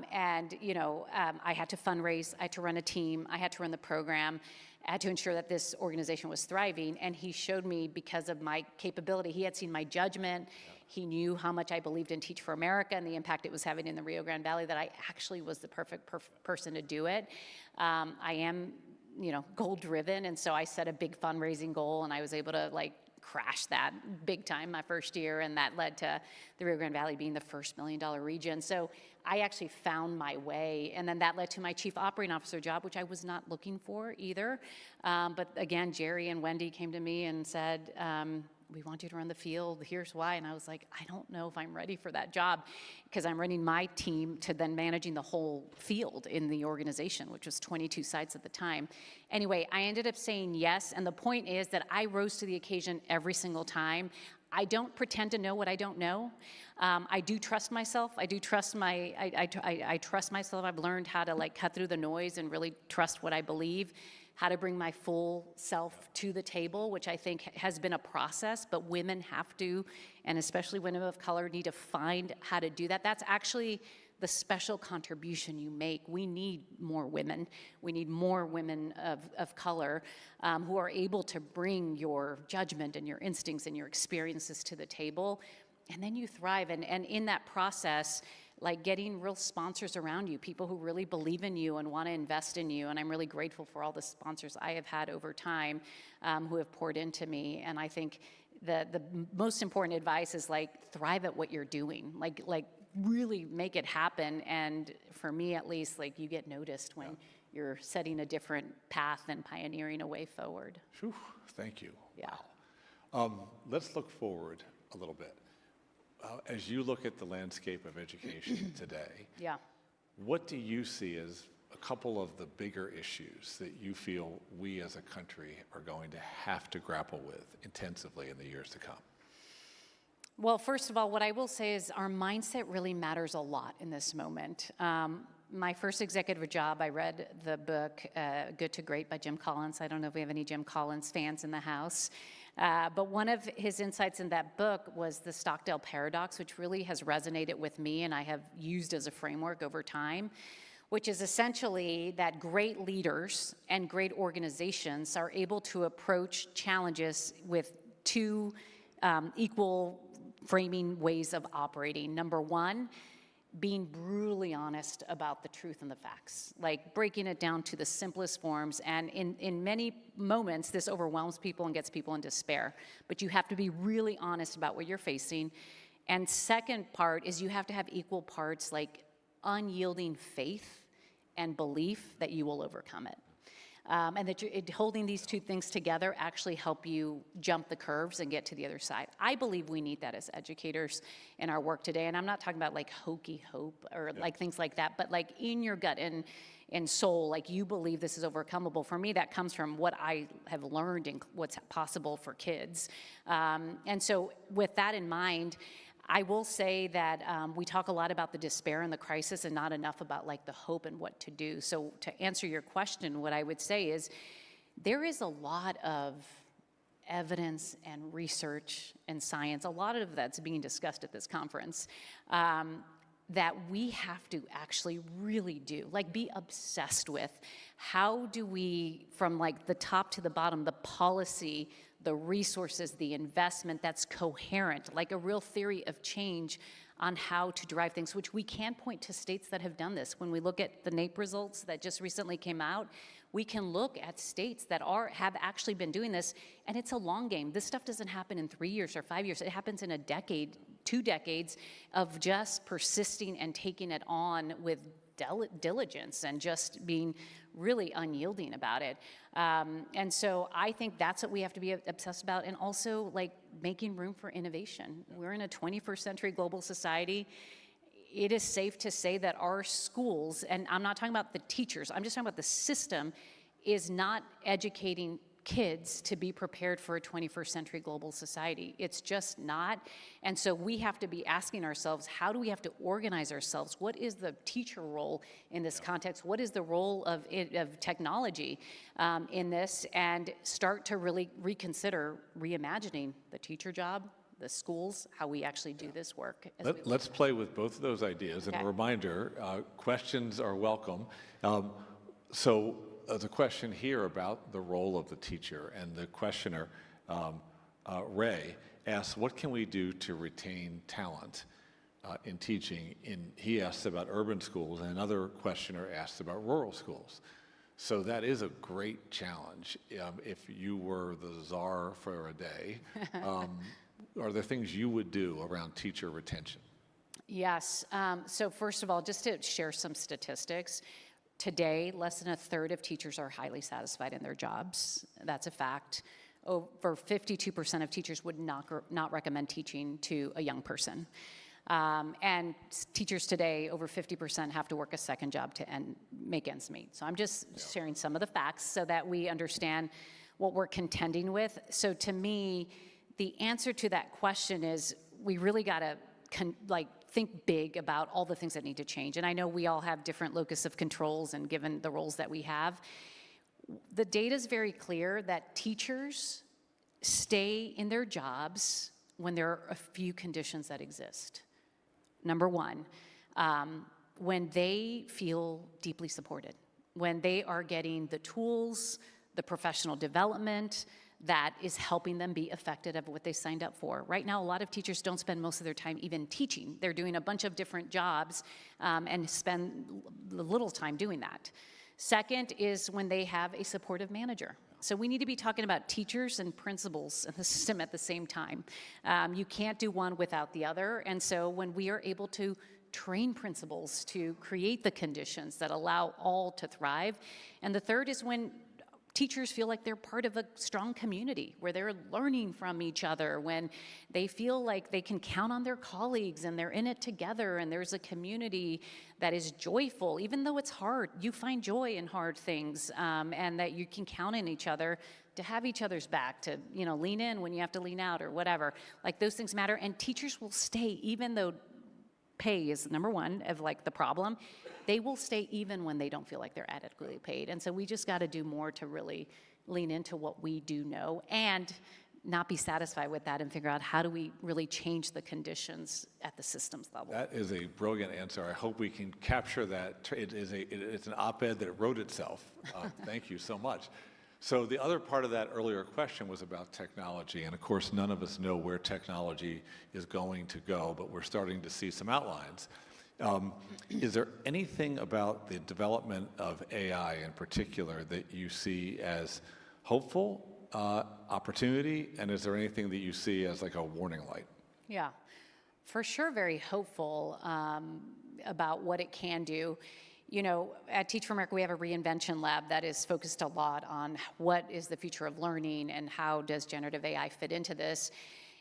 had to fundraise, I had to run a team, I had to run the program, I had to ensure that this organization was thriving, and he showed me, because of my capability, he had seen my judgment, he knew how much I believed in Teach for America and the impact it was having in the Rio Grande Valley, that I actually was the perfect person to do it. I am, goal-driven, and so I set a big fundraising goal, and I was able to, crash that big time my first year, and that led to the Rio Grande Valley being the first $1 million region. So I actually found my way, and then that led to my chief operating officer job, which I was not looking for either. But again, Jerry and Wendy came to me and said, we want you to run the field, here's why. And I was like, I don't know if I'm ready for that job, because I'm running my team to then managing the whole field in the organization, which was 22 sites at the time. Anyway, I ended up saying yes, and the point is that I rose to the occasion every single time. I don't pretend to know what I don't know. I do trust myself. I trust myself. I've learned how to cut through the noise and really trust what I believe, how to bring my full self to the table, which I think has been a process, but women have to, and especially women of color, need to find how to do that. That's actually the special contribution you make. We need more women. We need more women of color who are able to bring your judgment and your instincts and your experiences to the table, and then you thrive. And in that process, getting real sponsors around you, people who really believe in you and want to invest in you. And I'm really grateful for all the sponsors I have had over time who have poured into me. And I think the most important advice is thrive at what you're doing, really make it happen. And for me, at least, you get noticed when you're setting a different path and pioneering a way forward. Whew, thank you. Yeah. Wow. Let's look forward a little bit. As you look at the landscape of education today, what do you see as a couple of the bigger issues that you feel we as a country are going to have to grapple with intensively in the years to come? Well, first of all, what I will say is our mindset really matters a lot in this moment. My first executive job, I read the book Good to Great by Jim Collins. I don't know if we have any Jim Collins fans in the house. But one of his insights in that book was the Stockdale paradox, which really has resonated with me and I have used as a framework over time, which is essentially that great leaders and great organizations are able to approach challenges with two equal framing ways of operating. Number one, being brutally honest about the truth and the facts, breaking it down to the simplest forms. And in many moments, this overwhelms people and gets people in despair. But you have to be really honest about what you're facing. And second part is you have to have equal parts unyielding faith and belief that you will overcome it. And that holding these two things together actually help you jump the curves and get to the other side. I believe we need that as educators in our work today. And I'm not talking about hokey hope or things like that, but in your gut and soul, you believe this is overcomable. For me, that comes from what I have learned and what's possible for kids. And so with that in mind, I will say that we talk a lot about the despair and the crisis and not enough about the hope and what to do. So to answer your question, what I would say is there is a lot of evidence and research and science, a lot of that's being discussed at this conference, that we have to actually really do, like be obsessed with. How do we, from like the top to the bottom, the policy, the resources, the investment that's coherent, like a real theory of change on how to drive things, which we can point to states that have done this. When we look at the NAEP results that just recently came out, we can look at states that have actually been doing this, and it's a long game. This stuff doesn't happen in 3 years or 5 years. It happens in a decade, 2 decades of just persisting and taking it on with diligence and just being really unyielding about it. And so I think that's what we have to be obsessed about, and also like making room for innovation. We're in a 21st century global society. It is safe to say that our schools, and I'm not talking about the teachers, I'm just talking about the system, is not educating kids to be prepared for a 21st century global society. It's just not. And so we have to be asking ourselves, how do we have to organize ourselves? What is the teacher role in this context? What is the role of technology in this? And start to really reconsider reimagining the teacher job, the schools, how we actually do this work. Let's play with both of those ideas. And a reminder, questions are welcome. So the question here about the role of the teacher, and the questioner, Ray, asks, what can we do to retain talent in teaching? He asks about urban schools, and another questioner asks about rural schools. So that is a great challenge. If you were the czar for a day, are there things you would do around teacher retention? Yes. So first of all, just to share some statistics, today, less than a third of teachers are highly satisfied in their jobs. That's a fact. Over 52% of teachers would not recommend teaching to a young person. And teachers today, over 50% have to work a second job to make ends meet. So I'm just sharing some of the facts so that we understand what we're contending with. So to me, the answer to that question is we really got to think big about all the things that need to change. And I know we all have different locus of controls, and given the roles that we have, the data is very clear that teachers stay in their jobs when there are a few conditions that exist. Number one, when they feel deeply supported, when they are getting the tools, the professional development that is helping them be effective at what they signed up for. Right now, a lot of teachers don't spend most of their time even teaching. They're doing a bunch of different jobs and spend little time doing that. Second is when they have a supportive manager. So we need to be talking about teachers and principals in the system at the same time. You can't do one without the other. And so when we are able to train principals to create the conditions that allow all to thrive. And the third is when teachers feel like they're part of a strong community where they're learning from each other, when they feel like they can count on their colleagues and they're in it together, and there's a community that is joyful. Even though it's hard, you find joy in hard things, and that you can count on each other to have each other's back, to lean in when you have to lean out or whatever. Like, those things matter, and teachers will stay even though pay is number one of the problem. They will stay even when they don't feel like they're adequately paid. And so we just got to do more to really lean into what we do know and not be satisfied with that, and figure out how do we really change the conditions at the systems level. That is a brilliant answer. I hope we can capture that. It's an op-ed that wrote itself. Thank you so much. So the other part of that earlier question was about technology. And of course, none of us know where technology is going to go, but we're starting to see some outlines. Is there anything about the development of AI in particular that you see as hopeful, opportunity, and is there anything that you see as like a warning light? Yeah, for sure very hopeful about what it can do. At Teach for America, we have a reinvention lab that is focused a lot on what is the future of learning and how does generative AI fit into this.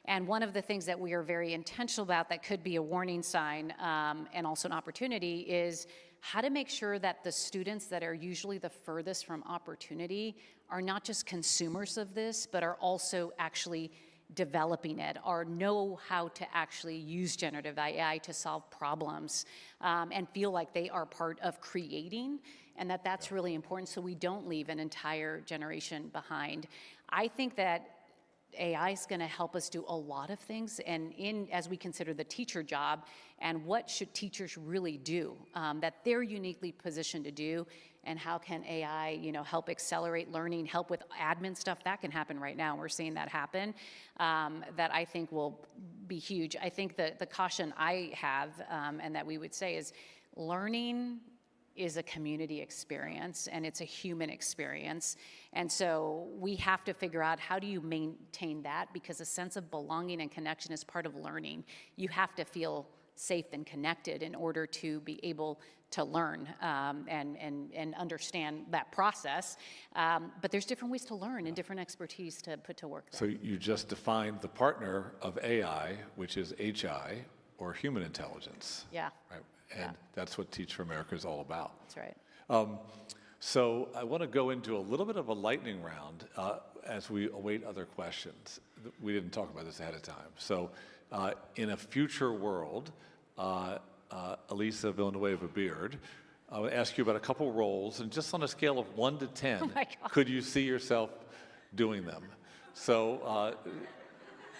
And one of the things that we are very intentional about that could be a warning sign and also an opportunity is how to make sure that the students that are usually the furthest from opportunity are not just consumers of this, but are also actually developing it, or know how to actually use generative AI to solve problems, and feel like they are part of creating, and that's really important, so we don't leave an entire generation behind. I think that AI is going to help us do a lot of things, and as we consider the teacher job and what should teachers really do that they're uniquely positioned to do, and how can AI, help accelerate learning, help with admin stuff that can happen right now. We're seeing that happen. That I think will be huge. I think the caution I have, and that we would say is, learning is a community experience and it's a human experience. And so we have to figure out, how do you maintain that? Because a sense of belonging and connection is part of learning. You have to feel safe and connected in order to be able to learn and understand that process. But there's different ways to learn and different expertise to put to work there. So you just defined the partner of AI, which is HI, or human intelligence. Yeah. Right. And that's what Teach for America is all about. That's right. So I want to go into a little bit of a lightning round as we await other questions. We didn't talk about this ahead of time. So in a future world, Elisa Villanueva Beard, I would ask you about a couple roles, and just on a scale of 1 to 10, could you see yourself doing them? So,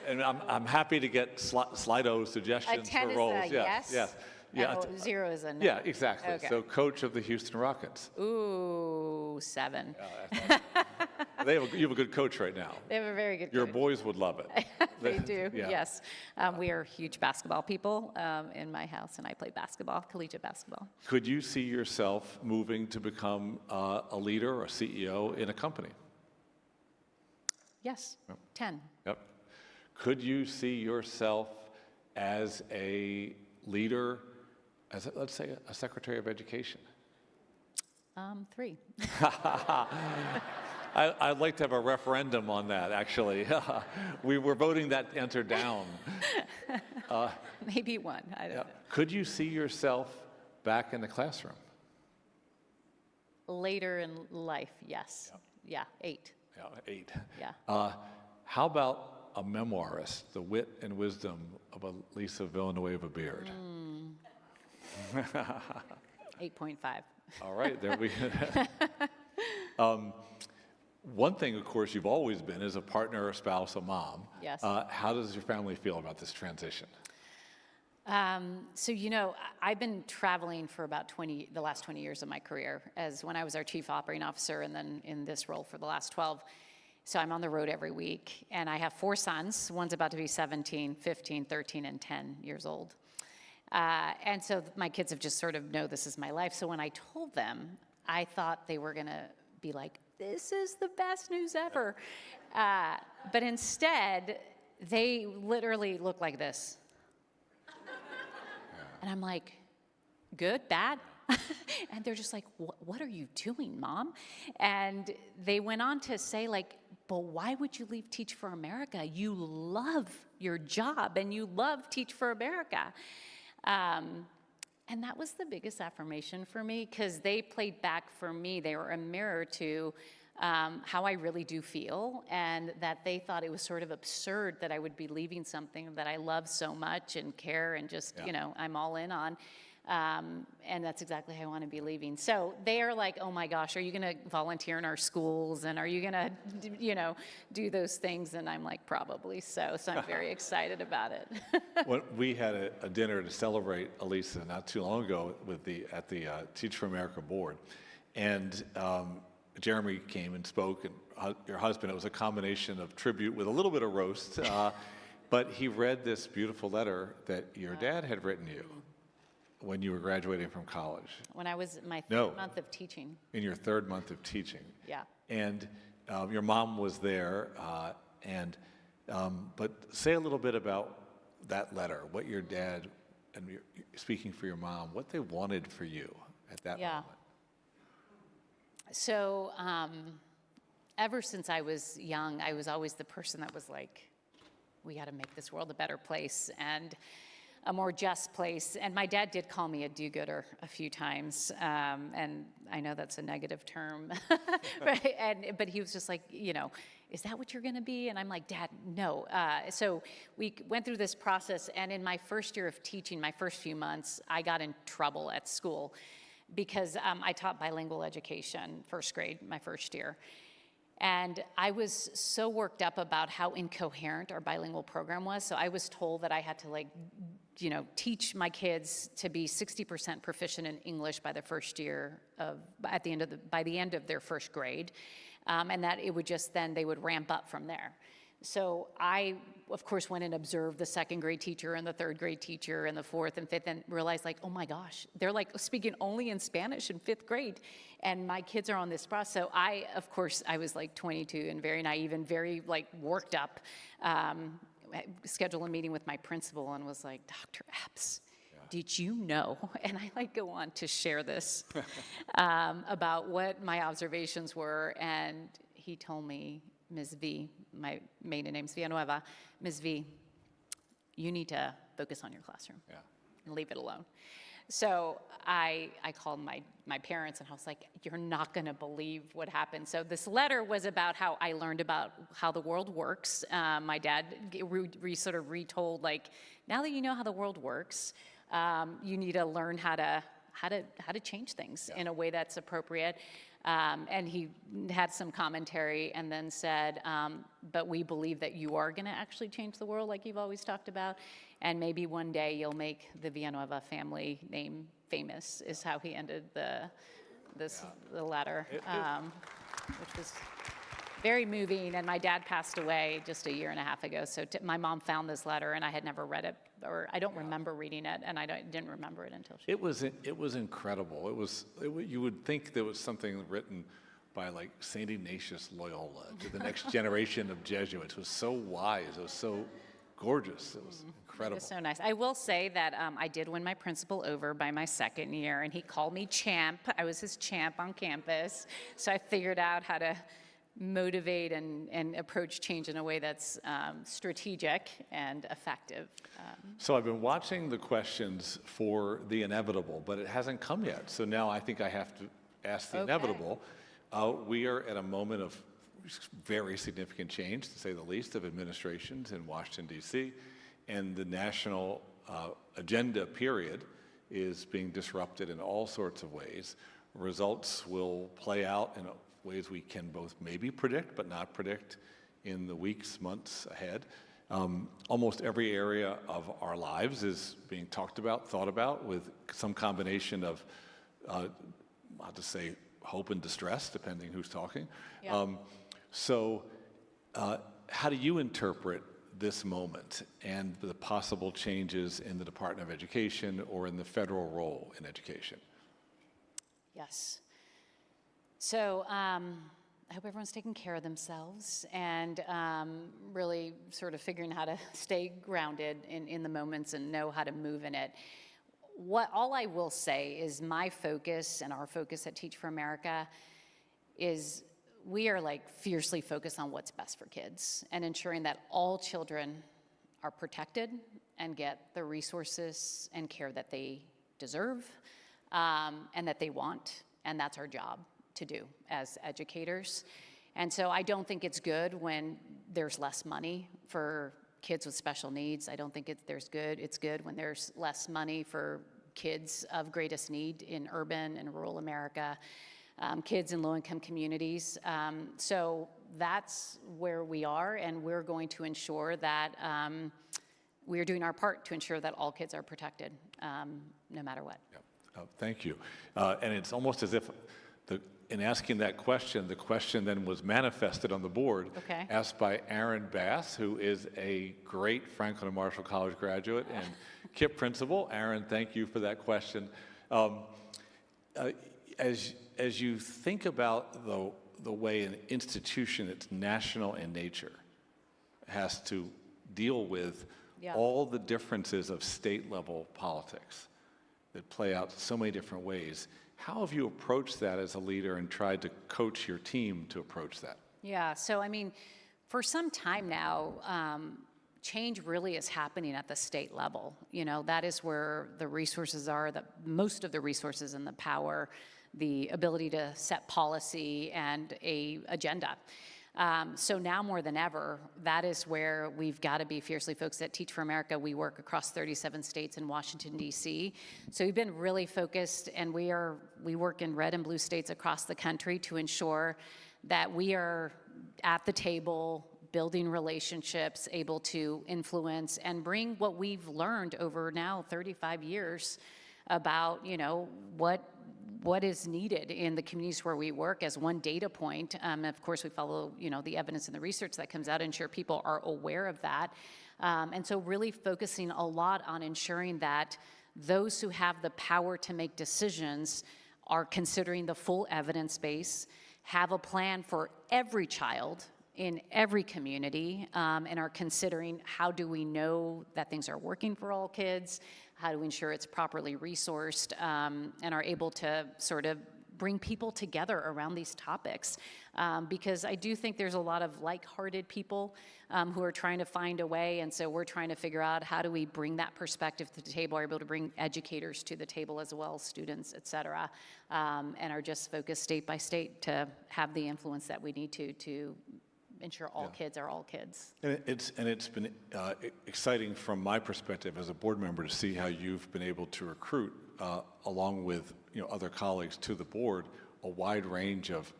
and I'm happy to get Slido suggestions for roles. A 10 is a yes? Yes. Yeah, 0 is a no. Yeah, exactly. Okay. So coach of the Houston Rockets. Ooh, 7. You have a good coach right now. They have a very good Your coach. boys would love it. They do, yes. We are huge basketball people in my house, and I play basketball, collegiate basketball. Could you see yourself moving to become a leader or a CEO in a company? Yes, 10. Yep. Could you see yourself as a leader, let's say a Secretary of Education? 3. I'd like to have a referendum on that, actually. We were voting that to enter down. Maybe 1, I don't know. Could you see yourself back in the classroom? Later in life, yes. Yeah, 8. Yeah, 8. Yeah. How about a memoirist, the wit and wisdom of Elisa Villanueva Beard? 8.5. All right, there we go. One thing, of course, you've always been is a partner, a spouse, a mom. Yes. How does your family feel about this transition? So, I've been traveling for about the last 20 years of my career, as when I was our chief operating officer, and then in this role for the last 12. So I'm on the road every week, and I have 4 sons. One's about to be 17, 15, 13, and 10 years old. And so my kids have just sort of know this is my life. So when I told them, I thought they were going to be like, this is the best news ever. But instead, they literally look like this. And I'm like, good, bad? And they're just like, what are you doing, Mom? And they went on to say, like, but why would you leave Teach for America? You love your job and you love Teach for America. And that was the biggest affirmation for me, because they played back for me. They were a mirror to how I really do feel, and that they thought it was sort of absurd that I would be leaving something that I love so much and care and just, I'm all in on. And that's exactly how I want to be leaving. So they are like, oh my gosh, are you going to volunteer in our schools? And are you going to, do those things? And I'm like, probably so. So I'm very excited about it. When we had a dinner to celebrate Elisa not too long ago at the Teach for America board. And Jeremy came and spoke, and your husband, it was a combination of tribute with a little bit of roast. But he read this beautiful letter that your dad had written you when you were graduating from college. When I was in my third month of teaching. In your 3rd month of teaching. Yeah. And your mom was there, but say a little bit about that letter, what your dad, and speaking for your mom, what they wanted for you at that moment. So ever since I was young, I was always the person that was like, we got to make this world a better place and a more just place. And my dad did call me a do-gooder a few times, and I know that's a negative term, right? But he was just like, is that what you're going to be? And I'm like, Dad, no. So we went through this process, and in my first year of teaching, my first few months, I got in trouble at school because I taught bilingual education, 1st grade, my first year. And I was so worked up about how incoherent our bilingual program was. So I was told that I had to teach my kids to be 60% proficient in English by the first year by the end of their first grade. And that it would they would ramp up from there. So I, of course, went and observed the second grade teacher and the third grade teacher and the fourth and fifth and realized oh my gosh, they're speaking only in Spanish in fifth grade. And my kids are on this process. So I was 22 and very naive and very worked up. Scheduled a meeting with my principal and was like, Dr. Epps, did you know? And I go on to share this about what my observations were. And he told me, Ms. V, my maiden name's Villanueva, Ms. V, you need to focus on your classroom and leave it alone. So I called my parents and I was like, you're not gonna believe what happened. So this letter was about how I learned about how the world works. My dad sort of retold now that you know how the world works, you need to learn how to change things in a way that's appropriate. And he had some commentary and then said, but we believe that you are gonna actually change the world like you've always talked about. And maybe one day you'll make the Villanueva family name famous, is how he ended the letter, which was very moving. And my dad passed away just a year and a half ago. So my mom found this letter and I had never read it, or I don't remember reading it, and I didn't remember it until she. It was incredible. You would think there was something written by Saint Ignatius Loyola to the next generation of Jesuits. It was so wise. It was so gorgeous. It was incredible. It was so nice. I will say that I did win my principal over by my second year, and he called me champ. I was his champ on campus, so I figured out how to motivate and approach change in a way that's strategic and effective. So I've been watching the questions for the inevitable, but it hasn't come yet. So now I think I have to ask the inevitable. We are at a moment of very significant change, to say the least, of administrations in Washington, D.C., and the national agenda period is being disrupted in all sorts of ways. Results will play out in ways we can both maybe predict but not predict in the weeks, months ahead. Almost every area of our lives is being talked about, thought about, with some combination of, I'll just say, hope and distress, depending who's talking. Yeah. How do you interpret this moment and the possible changes in the Department of Education or in the federal role in education? Yes. So I hope everyone's taking care of themselves and really sort of figuring how to stay grounded in the moments and know how to move in it. All I will say is my focus and our focus at Teach for America is we are fiercely focused on what's best for kids and ensuring that all children are protected and get the resources and care that they deserve and that they want, and that's our job to do as educators. And so I don't think it's good when there's less money for kids with special needs. I don't think it's good when there's less money for kids of greatest need in urban and rural America, kids in low-income communities. So that's where we are, and we're going to ensure that we are doing our part to ensure that all kids are protected, no matter what. Yep. Thank you. And it's almost as if in asking that question, the question then was manifested on the board, asked by Aaron Bass, who is a great Franklin and Marshall College graduate and KIPP principal. Aaron, thank you for that question. As you think about the way an institution that's national in nature has to deal with all the differences of state-level politics that play out so many different ways, how have you approached that as a leader and tried to coach your team to approach that? Yeah, so I mean, for some time now, change really is happening at the state level. You know, that is where the resources are, most of the resources and the power, the ability to set policy and an agenda. So now more than ever, that is where we've got to be fiercely focused. At Teach for America, we work across 37 states in Washington, D.C. So we've been really focused, and we work in red and blue states across the country to ensure that we are at the table, building relationships, able to influence and bring what we've learned over now 35 years about, what is needed in the communities where we work as one data point. Of course, we follow, the evidence and the research that comes out, ensure people are aware of that. And so really focusing a lot on ensuring that those who have the power to make decisions are considering the full evidence base, have a plan for every child in every community, and are considering how do we know that things are working for all kids, how do we ensure it's properly resourced, and are able to sort of bring people together around these topics. Because I do think there's a lot of like-hearted people who are trying to find a way, and so we're trying to figure out how do we bring that perspective to the table, are able to bring educators to the table as well, students, et cetera, and are just focused state by state to have the influence that we need to ensure all kids are all kids. And it's been exciting from my perspective as a board member to see how you've been able to recruit, along with other colleagues to the board, a wide range of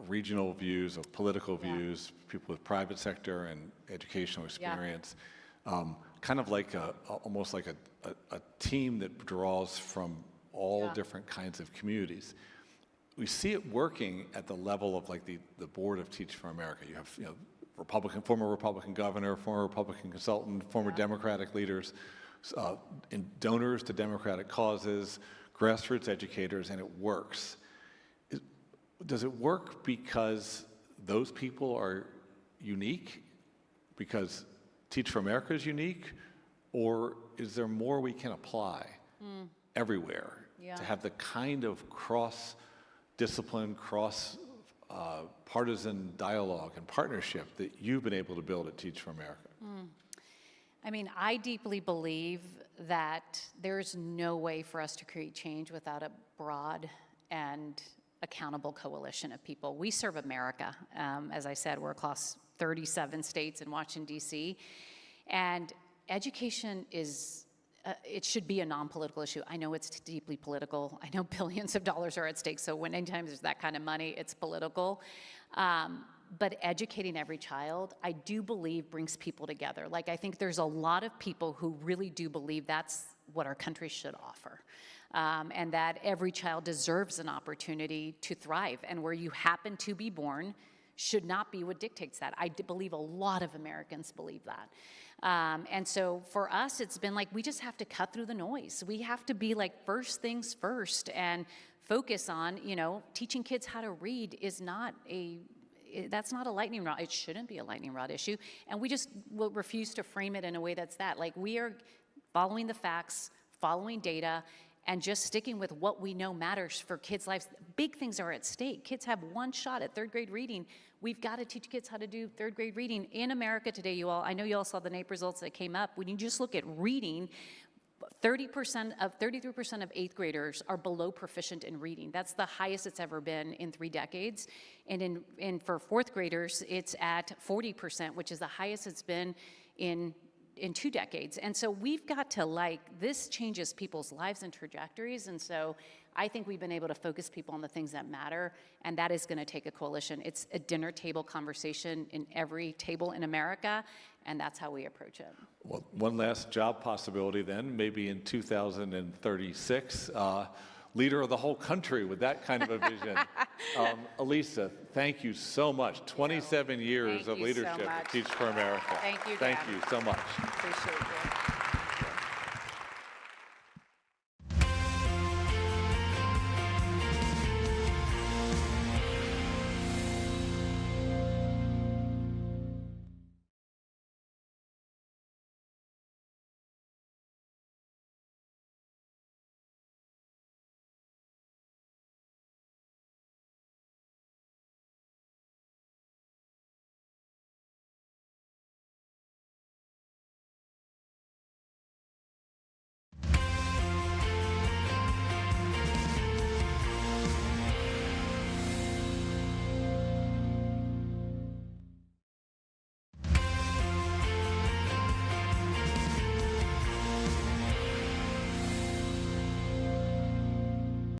regional views, of political views, people with private sector and educational experience, kind of like almost like a team that draws from all different kinds of communities. We see it working at the level of like the board of Teach for America. You have former Republican governor, former Republican consultant, former Democratic leaders, and donors to Democratic causes, grassroots educators, and it works. Does it work because those people are unique? Because Teach for America is unique? Or is there more we can apply everywhere to have the kind of cross-discipline, cross-partisan dialogue and partnership that you've been able to build at Teach for America? I mean, I deeply believe that there's no way for us to create change without a broad and accountable coalition of people. We serve America. As I said, we're across 37 states in Washington, D.C., and education is it should be a non-political issue. I know it's deeply political. I know billions of dollars are at stake, so anytime there's that kind of money, it's political. But educating every child, I do believe, brings people together. Like, I think there's a lot of people who really do believe that's what our country should offer. And that every child deserves an opportunity to thrive, and where you happen to be born should not be what dictates that. I believe a lot of Americans believe that. And so for us, it's been like, we just have to cut through the noise. We have to be like, first things first, and focus on, teaching kids how to read is not that's not a lightning rod. It shouldn't be a lightning rod issue. And we just will refuse to frame it in a way that's that. Like, we are following the facts, following data, and just sticking with what we know matters for kids' lives. Big things are at stake. Kids have one shot at third grade reading. We've got to teach kids how to do third grade reading. In America today, I know you all saw the NAEP results that came up. When you just look at reading, 33% of eighth graders are below proficient in reading. That's the highest it's ever been in 3 decades. And for fourth graders, it's at 40%, which is the highest it's been in 2 decades. And so we've got to, this changes people's lives and trajectories. And so I think we've been able to focus people on the things that matter, and that is going to take a coalition. It's a dinner table conversation in every table in America, and that's how we approach it. Well, one last job possibility then, maybe in 2036, leader of the whole country with that kind of a vision. Elisa, thank you so much. 27 years of leadership at Teach for America. Thank you, Dan. Thank you so much. Appreciate you.